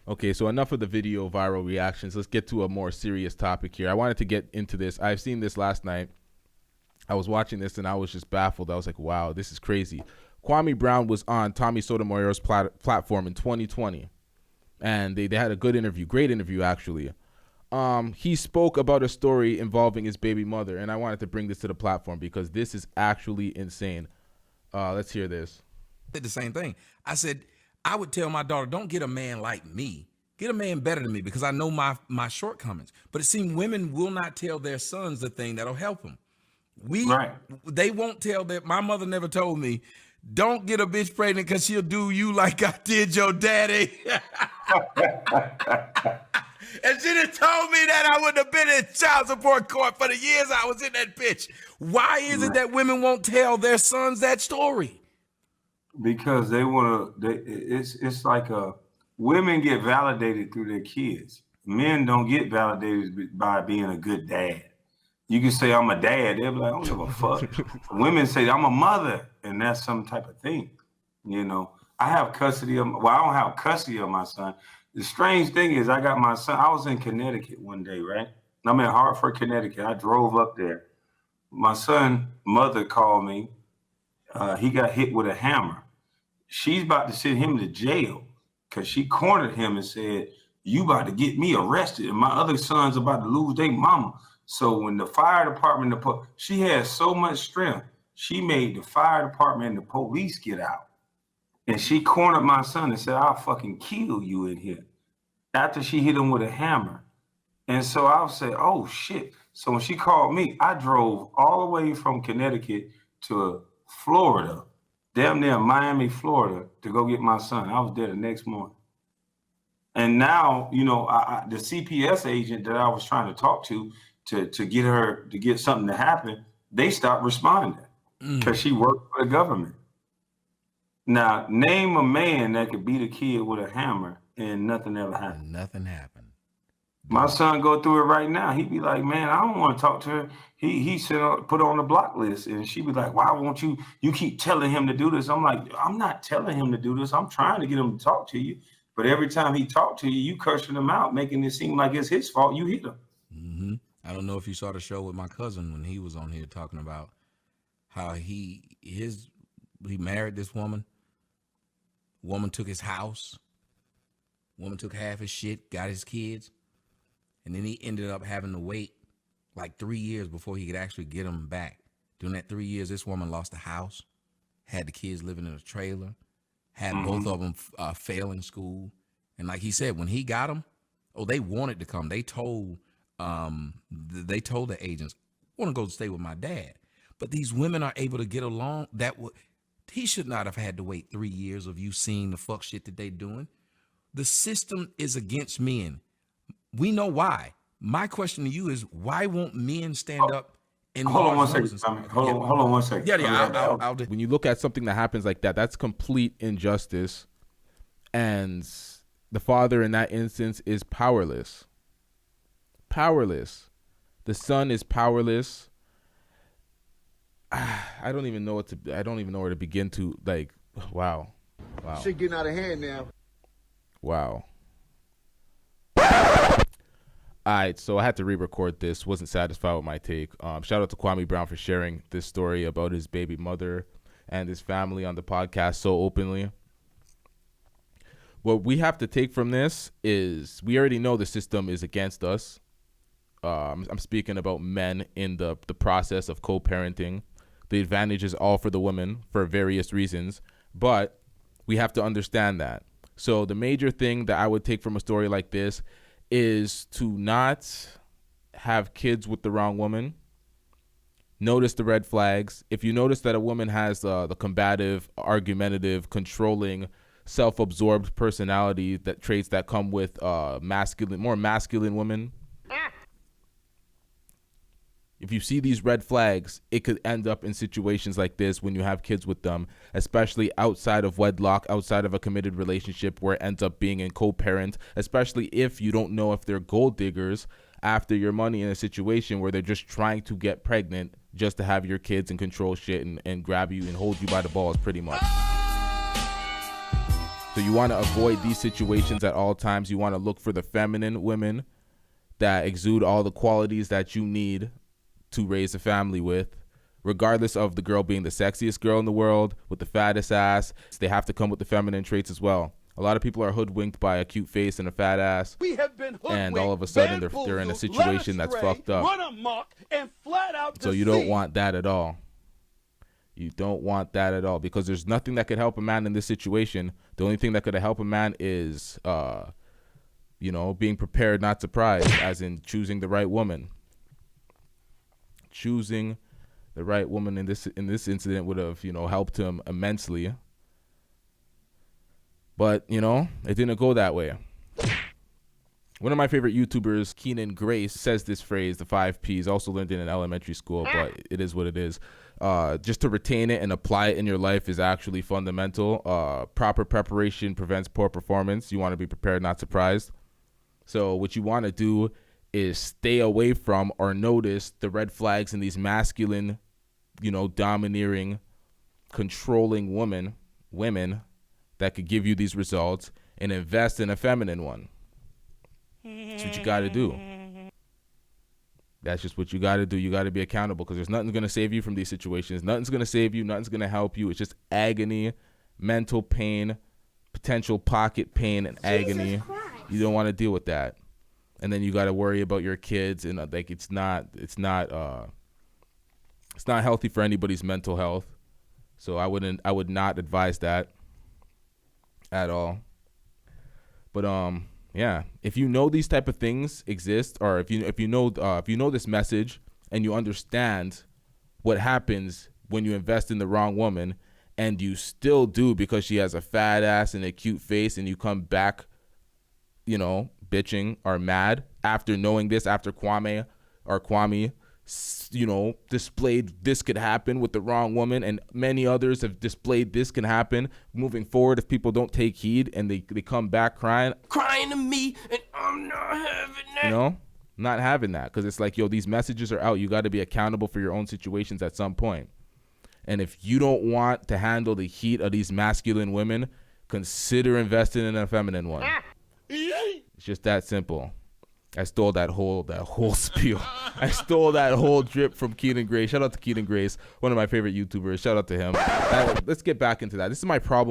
Okay, so enough of the video viral reactions. Let's get to a more serious topic here. I wanted to get into this. I've seen this last night. I was watching this and I was just baffled. I was like, wow, this is crazy. Kwame Brown was on Tommy Sotomayor's platform in 2020. And they had a good interview, great interview, actually. He spoke about a story involving his baby mother. And I wanted to bring this to the platform because this is actually insane. Let's hear this. Did the same thing. I said, I would tell my daughter, don't get a man like me. Get a man better than me because I know my shortcomings. But it seems women will not tell their sons the thing that'll help them. They won't tell their, my mother never told me, don't get a bitch pregnant because she'll do you like I did your daddy. And she'd have told me that, I wouldn't have been in child support court for the years I was in that bitch. Why is it that women won't tell their sons that story? Because they want to. It's like women get validated through their kids. Men don't get validated by being a good dad. You can say I'm a dad, they'll be like, I don't give a fuck. Women say I'm a mother, and that's some type of thing. You know, I have custody of. Well, I don't have custody of my son. The strange thing is, I got my son. I was in Connecticut one day, right? I'm in Hartford, Connecticut. I drove up there. My son mother called me. He got hit with a hammer. She's about to send him to jail because she cornered him and said, you about to get me arrested and my other son's about to lose their mama. So when the fire department, she had so much strength, she made the fire department and the police get out. And she cornered my son and said, I'll fucking kill you in here. After she hit him with a hammer. And so I said, oh shit. So when she called me, I drove all the way from Connecticut to Florida, damn near Miami, Florida, to go get my son. I was there the next morning. And now, you know, the CPS agent that I was trying to talk to get her to get something to happen, they stopped responding because she worked for the government. Now, name a man that could beat a kid with a hammer and nothing ever happened. Nothing happened. My son go through it right now. He'd be like, man, I don't want to talk to her. He said, put her on the block list. And she'd be like, why won't you keep telling him to do this? I'm like, I'm not telling him to do this. I'm trying to get him to talk to you. But every time he talked to you, you cursing him out, making it seem like it's his fault. You hit him. Mm-hmm. I don't know if you saw the show with my cousin when he was on here talking about how he married this woman. Woman took his house. Woman took half his shit, got his kids. And then he ended up having to wait like 3 years before he could actually get them back. During that 3 years, this woman lost the house, had the kids living in a trailer, had both of them failing school. And like he said, when he got them, they wanted to come. They told the agents, I want to go stay with my dad. But these women are able to get along. He should not have had to wait 3 years of you seeing the fuck shit that they doing. The system is against men. We know why. My question to you is, why won't men stand up and hold on 1 second. Hold on 1 second. Yeah. I'll when you look at something that happens like that, that's complete injustice. And the father in that instance is powerless. Powerless. The son is powerless. I don't even know where to begin to, like, wow. Shit getting out of hand now. Wow. All right, so I had to re-record this. Wasn't satisfied with my take. Shout out to Kwame Brown for sharing this story about his baby mother and his family on the podcast so openly. What we have to take from this is we already know the system is against us. I'm speaking about men in the process of co-parenting. The advantage is all for the woman for various reasons, but we have to understand that. So the major thing that I would take from a story like this is to not have kids with the wrong woman. Notice the red flags. If you notice that a woman has the combative, argumentative, controlling, self-absorbed personality, that traits that come with more masculine women. If you see these red flags, it could end up in situations like this when you have kids with them, especially outside of wedlock, outside of a committed relationship where it ends up being in co-parent, especially if you don't know if they're gold diggers after your money in a situation where they're just trying to get pregnant just to have your kids and control shit and grab you and hold you by the balls pretty much. So So you want to avoid these situations at all times. You want to look for the feminine women that exude all the qualities that you need to raise a family with, regardless of the girl being the sexiest girl in the world with the fattest ass. They have to come with the feminine traits as well. A lot of people are hoodwinked by a cute face and a fat ass, We have been and all of a sudden they're in a situation that's fucked up. Run amok and flat out So you don't want that at all. You don't want that at all, because there's nothing that could help a man in this situation. The only thing that could help a man is, being prepared, not surprised, as in choosing the right woman. Choosing the right woman in this incident would have, helped him immensely. But, it didn't go that way. One of my favorite YouTubers, Keenan Grace, says this phrase, the 5 Ps, also learned it in elementary school, but it is what it is. Just to retain it and apply it in your life is actually fundamental. Proper preparation prevents poor performance. You want to be prepared, not surprised. So what you want to do is stay away from or notice the red flags in these masculine, domineering, controlling women that could give you these results, and invest in a feminine one. That's what you got to do. That's just what you got to do. You got to be accountable, because there's nothing going to save you from these situations. Nothing's going to save you. Nothing's going to help you. It's just agony, mental pain, potential pocket pain, and agony. You don't want to deal with that. And then you got to worry about your kids, and it's not healthy for anybody's mental health. So I would not advise that at all. But yeah, if you know these type of things exist, or if you know this message and you understand what happens when you invest in the wrong woman, and you still do because she has a fat ass and a cute face, and you come back, bitching or mad after knowing this, after Kwame, displayed this could happen with the wrong woman, and many others have displayed this can happen moving forward if people don't take heed, and they come back crying to me, and I'm not having that. Not having that, because it's like, these messages are out. You got to be accountable for your own situations at some point. And if you don't want to handle the heat of these masculine women, consider investing in a feminine one. It's just that simple. I stole that whole spiel. I stole that whole drip from Keenan Grace. Shout out to Keenan Grace, one of my favorite YouTubers. Shout out to him. Let's get back into that. This is my problem